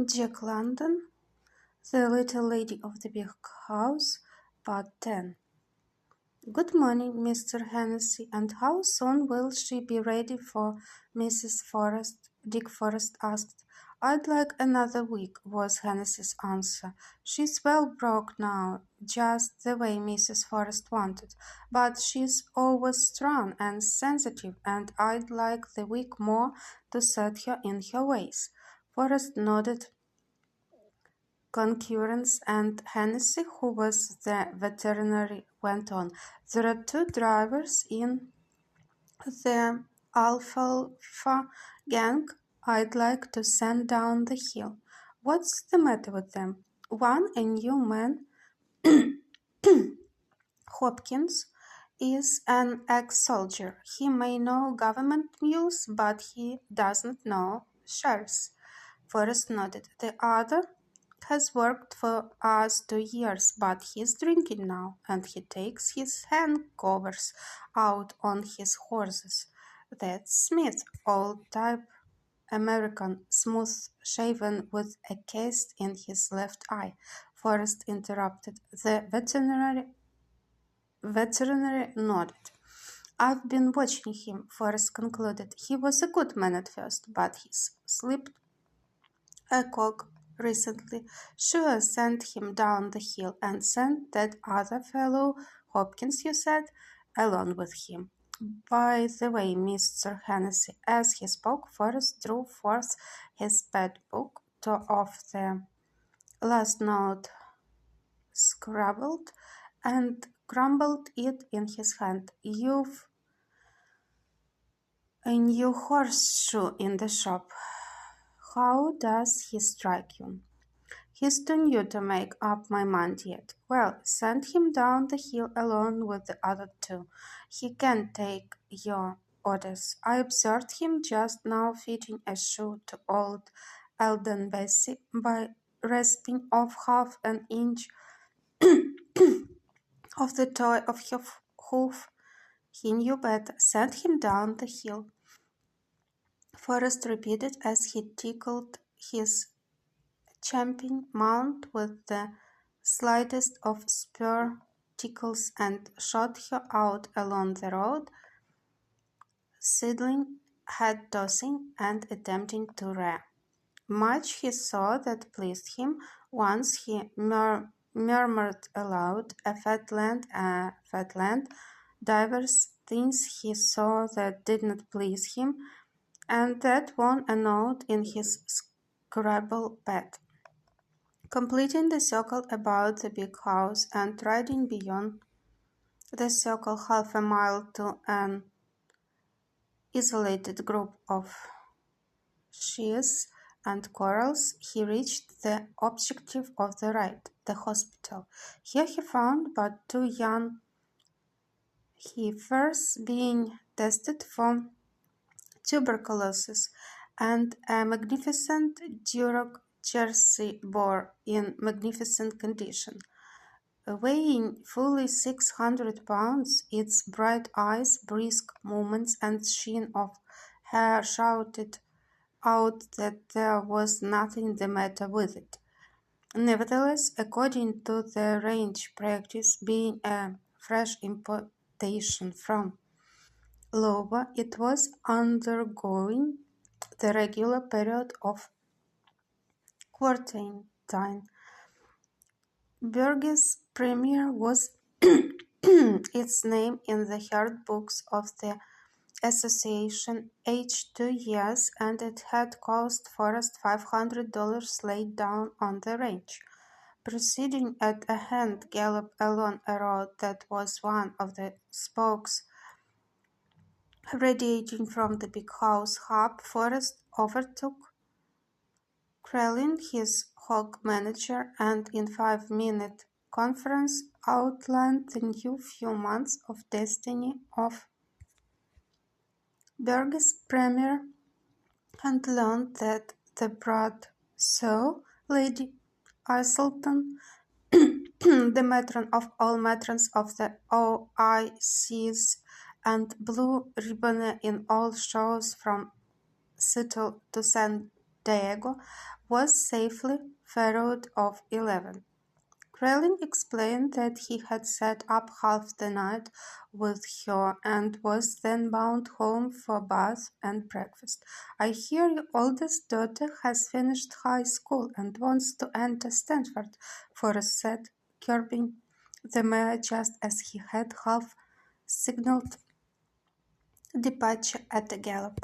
Jack London, The Little Lady of the Big House, Part 10. Good morning, Mr. Hennessy, and how soon will she be ready for Mrs. Forrest? Dick Forrest asked. I'd like another week, was Hennessy's answer. She's well broke now, just the way Mrs. Forrest wanted, but she's always strong and sensitive, and I'd like the week more to set her in her ways. Forrest nodded concurrence, and Hennessy, who was the veterinary, went on. There are two drivers in the alfalfa gang I'd like to send down the hill. What's the matter with them? One, a new man, Hopkins, is an ex-soldier. He may know government mules, but he doesn't know sheriffs. Forrest nodded. The other has worked for us 2 years, but he's drinking now, and he takes his handcovers out on his horses. That's Smith, old-type American, smooth-shaven with a cast in his left eye. Forrest interrupted. The veterinary nodded. I've been watching him, Forrest concluded. He was a good man at first, but he's slipped a cog recently. Sure, send him down the hill, and send that other fellow, Hopkins, you said, along with him. By the way, Mr. Hennessy, as he spoke, Forrest drew forth his pet book, tore off the last note scrabbled, and crumbled it in his hand. You've a new horseshoe in the shop. How does he strike you? He's too new to make up my mind yet. Well, send him down the hill along with the other two. He can take your orders. I observed him just now fitting a shoe to old Eldon Bessie by rasping off half an inch of the toe of her hoof. He knew better. Send him down the hill. Forrest repeated as he tickled his champing mount with the slightest of spur tickles and shot her out along the road, sidling, head tossing, and attempting to rear. Much he saw that pleased him. Once he murmured aloud, a fat land, divers things he saw that did not please him, and that won a note in his Scrabble pad. Completing the circle about the big house and riding beyond the circle half a mile to an isolated group of shears and corals, he reached the objective of the ride, the hospital. Here he found but two young heifers being tested for tuberculosis and a magnificent Duroc Jersey boar in magnificent condition. Weighing fully 600 pounds, its bright eyes, brisk movements, and sheen of hair shouted out that there was nothing the matter with it. Nevertheless, according to the range practice, being a fresh importation from Iowa, it was undergoing the regular period of quarantine. Burgess Premier was its name in the herd books of the association, aged 2 years, and it had cost Forrest $500 laid down on the range. Proceeding at a hand gallop along a road that was one of the spokes radiating from the big house hub, Forrest overtook Krellin, his hog manager, and in 5-minute conference outlined the new few months of destiny of Burgess Premier, and learned that the broad so Lady Iselton, the matron of all matrons of the OICs and blue ribbon in all shows from Seattle to San Diego was safely ferried off 11. Krellin explained that he had sat up half the night with her and was then bound home for bath and breakfast. I hear your oldest daughter has finished high school and wants to enter Stanford, Forrest said, curbing the mare just as he had half signaled departure at a gallop.